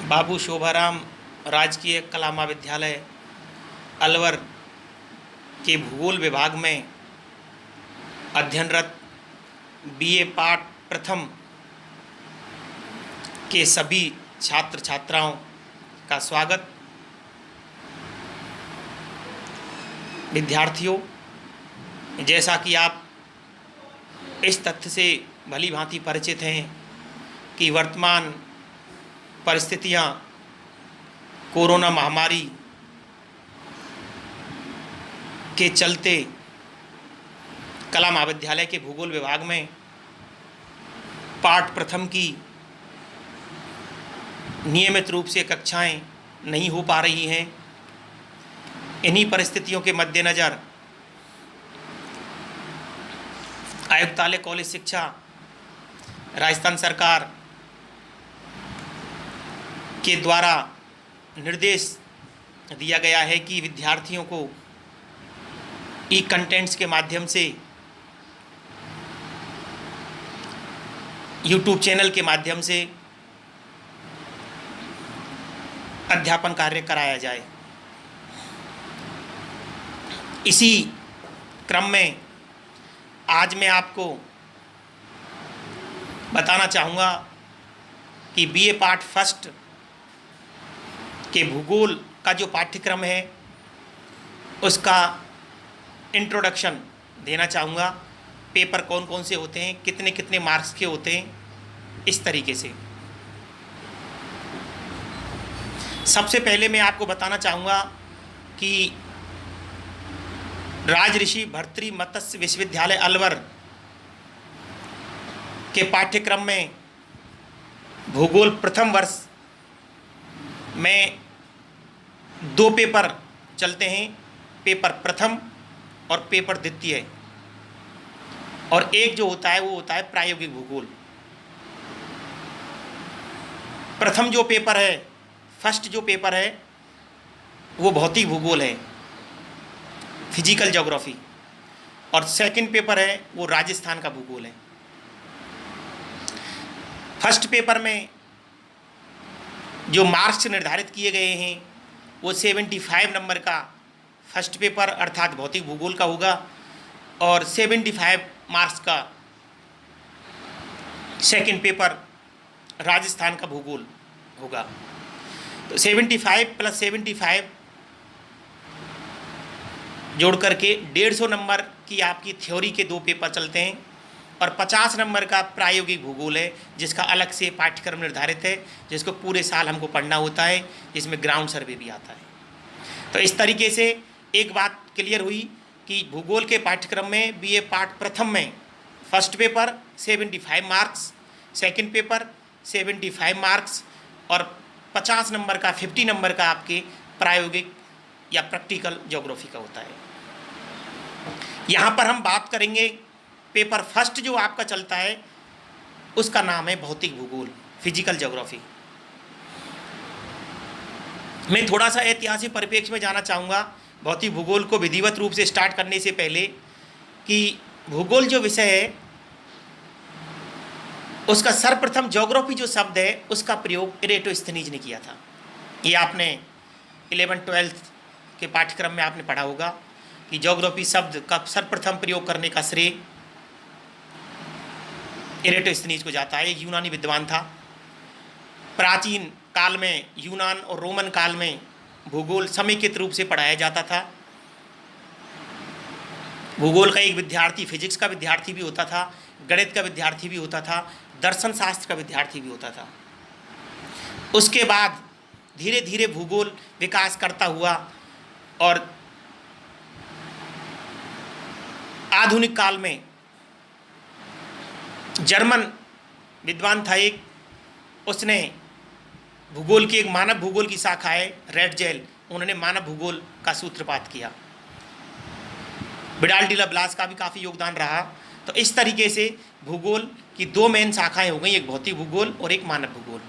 बाबू शोभाराम राजकीय कला महाविद्यालय अलवर के भूगोल विभाग में अध्ययनरत बीए पाठ प्रथम के सभी छात्र छात्राओं का स्वागत। विद्यार्थियों, जैसा कि आप इस तथ्य से भली भांति परिचित हैं कि वर्तमान परिस्थितियां कोरोना महामारी के चलते कला महाविद्यालय के भूगोल विभाग में पाठ प्रथम की नियमित रूप से कक्षाएं नहीं हो पा रही हैं। इन्हीं परिस्थितियों के मद्देनज़र आयुक्तालय कॉलेज शिक्षा राजस्थान सरकार के द्वारा निर्देश दिया गया है कि विद्यार्थियों को ई कंटेंट्स के माध्यम से यूट्यूब चैनल के माध्यम से अध्यापन कार्य कराया जाए। इसी क्रम में आज मैं आपको बताना चाहूँगा कि बीए पार्ट फर्स्ट के भूगोल का जो पाठ्यक्रम है उसका इंट्रोडक्शन देना चाहूँगा। पेपर कौन कौन से होते हैं, कितने कितने मार्क्स के होते हैं, इस तरीके से। सबसे पहले मैं आपको बताना चाहूँगा कि राजऋषि भर्तृ मत्स्य विश्वविद्यालय अलवर के पाठ्यक्रम में भूगोल प्रथम वर्ष में दो पेपर चलते हैं, पेपर प्रथम और पेपर द्वितीय, और एक जो होता है वो होता है प्रायोगिक भूगोल। प्रथम जो पेपर है, फर्स्ट जो पेपर है, वो भौतिक भूगोल है, फिजिकल ज्योग्राफी, और सेकंड पेपर है वो राजस्थान का भूगोल है। फर्स्ट पेपर में जो मार्क्स निर्धारित किए गए हैं वो 75 नंबर का फर्स्ट पेपर अर्थात भौतिक भूगोल का होगा और 75 मार्क्स का सेकंड पेपर राजस्थान का भूगोल होगा। तो 75 + 75 जोड़ करके 150 नंबर की आपकी थ्योरी के दो पेपर चलते हैं और 50 नंबर का प्रायोगिक भूगोल है, जिसका अलग से पाठ्यक्रम निर्धारित है, जिसको पूरे साल हमको पढ़ना होता है, जिसमें ग्राउंड सर्वे भी आता है। तो इस तरीके से एक बात क्लियर हुई कि भूगोल के पाठ्यक्रम में बीए पार्ट प्रथम में first paper 75 marks, second paper 75 marks और 50 नंबर का 50 नंबर का आपके प्रायोगिक या प्रैक्टिकल ज्योग्राफी का होता है। यहाँ पर हम बात करेंगे पेपर फर्स्ट जो आपका चलता है उसका नाम है भौतिक भूगोल, फिजिकल ज्योग्राफी। मैं थोड़ा सा ऐतिहासिक परिप्रेक्ष्य में जाना चाहूँगा भौतिक भूगोल को विधिवत रूप से स्टार्ट करने से पहले कि भूगोल जो विषय है उसका सर्वप्रथम ज्योग्राफी जो शब्द है उसका प्रयोग इरेटोस्थनीज ने किया था। ये आपने 11th-12th के पाठ्यक्रम में आपने पढ़ा होगा कि ज्योग्राफी शब्द का सर्वप्रथम प्रयोग करने का श्रेय इरेटोस्थनीज को जाता है। एक यूनानी विद्वान था। प्राचीन काल में यूनान और रोमन काल में भूगोल समेकित रूप से पढ़ाया जाता था। भूगोल का एक विद्यार्थी फिजिक्स का विद्यार्थी भी होता था, गणित का विद्यार्थी भी होता था, दर्शन शास्त्र का विद्यार्थी भी होता था। उसके बाद धीरे धीरे भूगोल विकास करता हुआ और आधुनिक काल में जर्मन विद्वान था एक, उसने भूगोल की एक मानव भूगोल की शाखा है रेडजेल, उन्होंने मानव भूगोल का सूत्रपात किया। विडाल डी ला ब्लास का भी काफ़ी योगदान रहा। तो इस तरीके से भूगोल की दो मेन शाखाएं हो गई, एक भौतिक भूगोल और एक मानव भूगोल।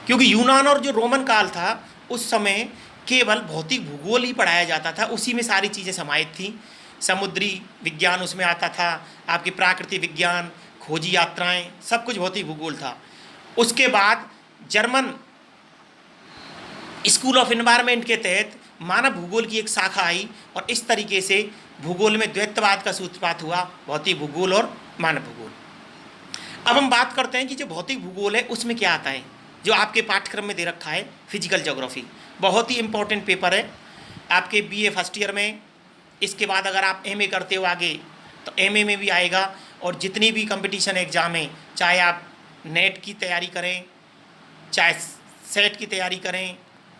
क्योंकि यूनान और जो रोमन काल था उस समय केवल भौतिक भूगोल ही पढ़ाया जाता था, उसी में सारी चीज़ें समाहित थी। समुद्री विज्ञान उसमें आता था, आपकी प्राकृतिक विज्ञान, खोजी यात्राएं, सब कुछ भौतिक भूगोल था। उसके बाद जर्मन स्कूल ऑफ एनवायरनमेंट के तहत मानव भूगोल की एक शाखा आई और इस तरीके से भूगोल में द्वैतवाद का सूत्रपात हुआ, भौतिक भूगोल और मानव भूगोल। अब हम बात करते हैं कि जो भौतिक भूगोल है उसमें क्या आता है, जो आपके पाठ्यक्रम में दे रखा है फिजिकल ज्योग्राफी। बहुत ही इंपॉर्टेंट पेपर है आपके बीए फर्स्ट ईयर में। इसके बाद अगर आप एमए करते हो आगे तो एमए में भी आएगा, और जितनी भी कंपटीशन एग्ज़ाम है, चाहे आप नेट की तैयारी करें, चाहे सेट की तैयारी करें,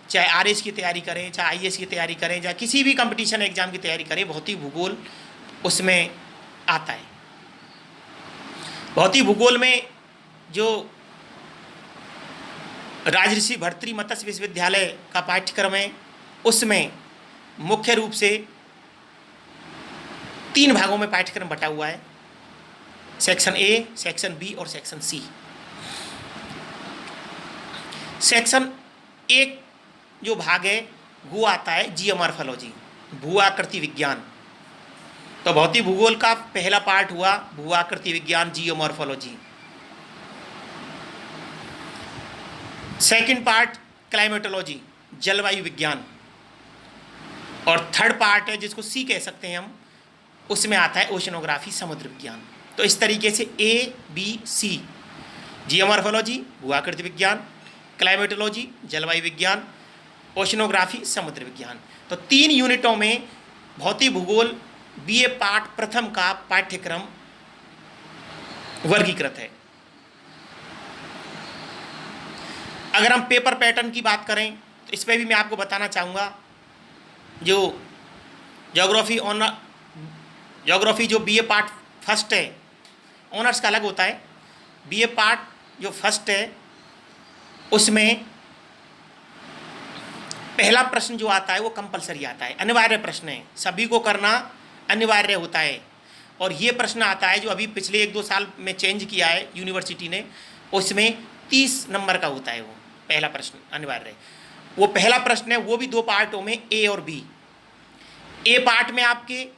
चाहे आरएस की तैयारी करें, चाहे आईएएस की तैयारी करें, चाहे किसी भी कंपटीशन एग्ज़ाम की तैयारी करें, भौतिक भूगोल उसमें आता है। भौतिक भूगोल में जो राजऋषि भर्तृहरि मत्स्य विश्वविद्यालय का पाठ्यक्रम है उसमें मुख्य रूप से 3 भागों में पाठ्यक्रम बटा हुआ है, सेक्शन ए, सेक्शन बी और सेक्शन सी। सेक्शन 1 जो भाग है वो आता है जियोमॉर्फोलॉजी, भू आकृति विज्ञान। तो भौतिक भूगोल का पहला पार्ट हुआ भू आकृति विज्ञान, जियोमॉर्फोलॉजी। सेकंड पार्ट क्लाइमेटोलॉजी, जलवायु विज्ञान। और थर्ड पार्ट है जिसको सी कह सकते हैं हम, उसमें आता है ओशनोग्राफी, समुद्र विज्ञान। तो इस तरीके से ए बी सी, जियोमॉर्फोलॉजी भू आकृति विज्ञान, क्लाइमेटोलॉजी जलवायु विज्ञान, ओशनोग्राफी समुद्र विज्ञान। तो 3 यूनिटों में भौतिक भूगोल बीए पार्ट प्रथम का पाठ्यक्रम वर्गीकृत है। अगर हम पेपर पैटर्न की बात करें तो इस पर भी मैं आपको बताना चाहूँगा, जो ज्योग्राफी जो बीए पार्ट फर्स्ट है, ऑनर्स का अलग होता है, बीए पार्ट जो फर्स्ट है उसमें पहला प्रश्न जो आता है वो कंपलसरी आता है, अनिवार्य प्रश्न है, सभी को करना अनिवार्य होता है। और ये प्रश्न आता है जो अभी पिछले 1-2 साल में चेंज किया है यूनिवर्सिटी ने, उसमें 30 नंबर का होता है वो पहला प्रश्न अनिवार्य। वो पहला प्रश्न है, वो भी 2 पार्टों में, ए और बी। ए पार्ट में आपके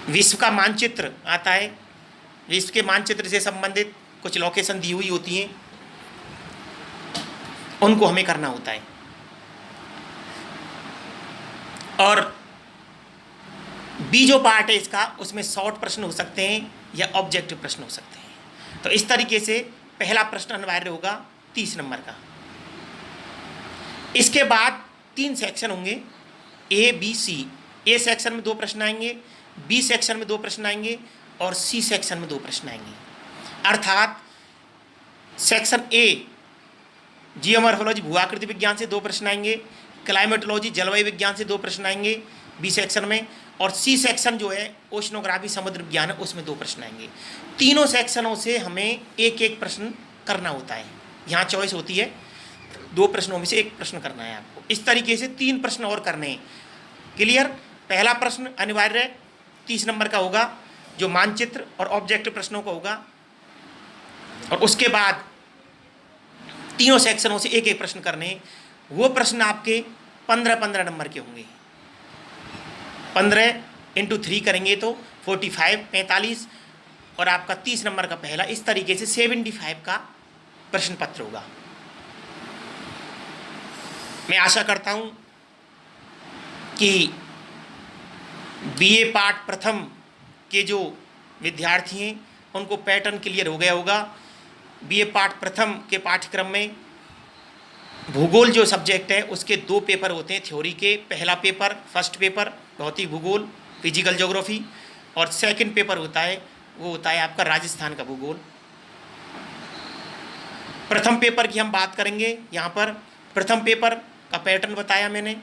विश्व का मानचित्र आता है, विश्व के मानचित्र से संबंधित कुछ लोकेशन दी हुई होती हैं, उनको हमें करना होता है। और बी जो पार्ट है इसका, उसमें शॉर्ट प्रश्न हो सकते हैं या ऑब्जेक्टिव प्रश्न हो सकते हैं। तो इस तरीके से पहला प्रश्न अनिवार्य होगा 30 नंबर का। इसके बाद 3 सेक्शन होंगे, A B C. A section में 2 प्रश्न आएंगे, बी सेक्शन में 2 प्रश्न आएंगे और सी सेक्शन में 2 प्रश्न आएंगे। अर्थात सेक्शन ए जियोमॉर्फोलॉजी भू आकृति विज्ञान से 2 प्रश्न आएंगे, क्लाइमेटोलॉजी जलवायु विज्ञान से 2 प्रश्न आएंगे बी सेक्शन में, और सी सेक्शन जो है ओशनोग्राफी समुद्र विज्ञान है उसमें 2 प्रश्न आएंगे। तीनों सेक्शनों से हमें एक एक प्रश्न करना होता है, यहाँ चॉइस होती है, 2 प्रश्नों में से 1 प्रश्न करना है आपको। इस तरीके से 3 प्रश्न और करने हैं। क्लियर? पहला प्रश्न अनिवार्य 30 नंबर का होगा जो मानचित्र और ऑब्जेक्टिव प्रश्नों का होगा, और उसके बाद तीनों सेक्शनों से एक एक प्रश्न करने। वो प्रश्न आपके 15-15 नंबर के होंगे। 15 × 3 करेंगे तो 45 45, और आपका 30 नंबर का पहला। इस तरीके से 75 का प्रश्न पत्र होगा। मैं आशा करता हूं कि बीए पार्ट प्रथम के जो विद्यार्थी हैं उनको पैटर्न क्लियर हो गया होगा। बीए पार्ट प्रथम के पाठ्यक्रम में भूगोल जो सब्जेक्ट है उसके 2 पेपर होते हैं थ्योरी के। पहला पेपर, फर्स्ट पेपर भौतिक भूगोल फिजिकल ज्योग्राफी, और सेकंड पेपर होता है वो होता है आपका राजस्थान का भूगोल। प्रथम पेपर की हम बात करेंगे। यहाँ पर प्रथम पेपर का पैटर्न बताया मैंने,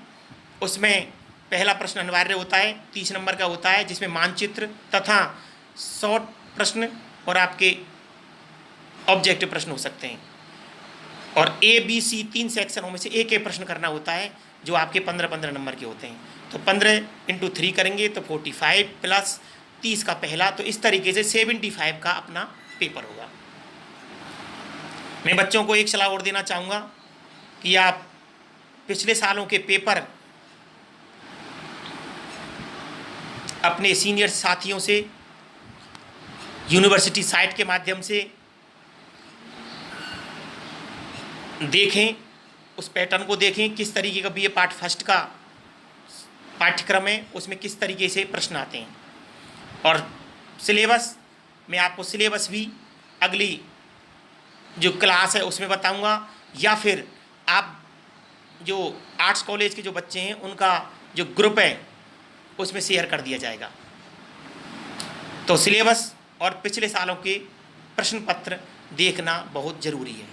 उसमें पहला प्रश्न अनिवार्य होता है 30 नंबर का होता है, जिसमें मानचित्र तथा शॉर्ट प्रश्न और आपके ऑब्जेक्टिव प्रश्न हो सकते हैं। और ए बी सी 3 सेक्शनों में से एक एक प्रश्न करना होता है जो आपके 15-15 नंबर के होते हैं। तो 15 × 3 करेंगे तो 45 प्लस 30 का पहला, तो इस तरीके से 75 का अपना पेपर होगा। मैं बच्चों को एक सलाह और देना चाहूँगा कि आप पिछले सालों के पेपर अपने सीनियर साथियों से यूनिवर्सिटी साइट के माध्यम से देखें उस पैटर्न को देखें, किस तरीके का BA पार्ट फर्स्ट का पाठ्यक्रम है, उसमें किस तरीके से प्रश्न आते हैं। और सिलेबस, मैं आपको सिलेबस भी अगली जो क्लास है उसमें बताऊंगा, या फिर आप जो आर्ट्स कॉलेज के जो बच्चे हैं उनका जो ग्रुप है उसमें शेयर कर दिया जाएगा। तो सिलेबस और पिछले सालों के प्रश्न पत्र देखना बहुत ज़रूरी है।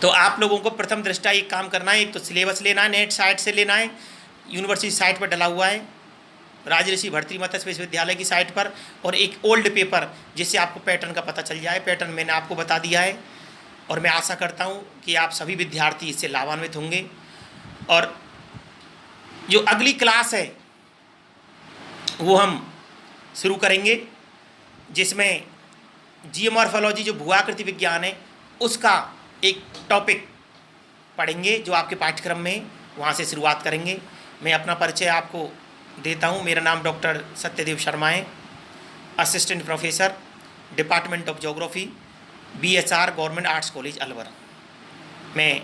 तो आप लोगों को प्रथम दृष्टया एक काम करना है, एक तो सिलेबस लेना है, नेट साइट से लेना है, यूनिवर्सिटी साइट पर डला हुआ है, राजऋषि भर्तृहरि मत्स्य विश्वविद्यालय की साइट पर, और एक ओल्ड पेपर जिससे आपको पैटर्न का पता चल जाए। पैटर्न मैंने आपको बता दिया है और मैं आशा करता हूँ कि आप सभी विद्यार्थी इससे लाभान्वित होंगे। और जो अगली क्लास है वो हम शुरू करेंगे, जिसमें जियोमॉर्फोलॉजी जो भूआकृति विज्ञान है उसका एक टॉपिक पढ़ेंगे जो आपके पाठ्यक्रम में, वहाँ से शुरुआत करेंगे। मैं अपना परिचय आपको देता हूँ। मेरा नाम डॉक्टर सत्यदेव शर्मा है, assistant professor, department of geography, BHR government arts college Alwar मैं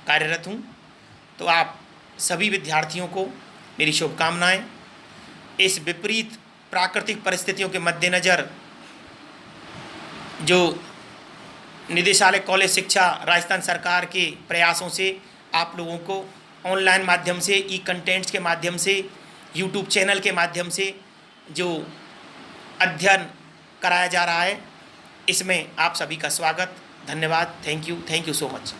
कार्यरत हूँ। तो आप सभी विद्यार्थियों को मेरी शुभकामनाएं। इस विपरीत प्राकृतिक परिस्थितियों के मद्देनज़र जो निदेशालय कॉलेज शिक्षा राजस्थान सरकार के प्रयासों से आप लोगों को ऑनलाइन माध्यम से, ई कंटेंट्स के माध्यम से, यूट्यूब चैनल के माध्यम से जो अध्ययन कराया जा रहा है, इसमें आप सभी का स्वागत। धन्यवाद। Thank you so much.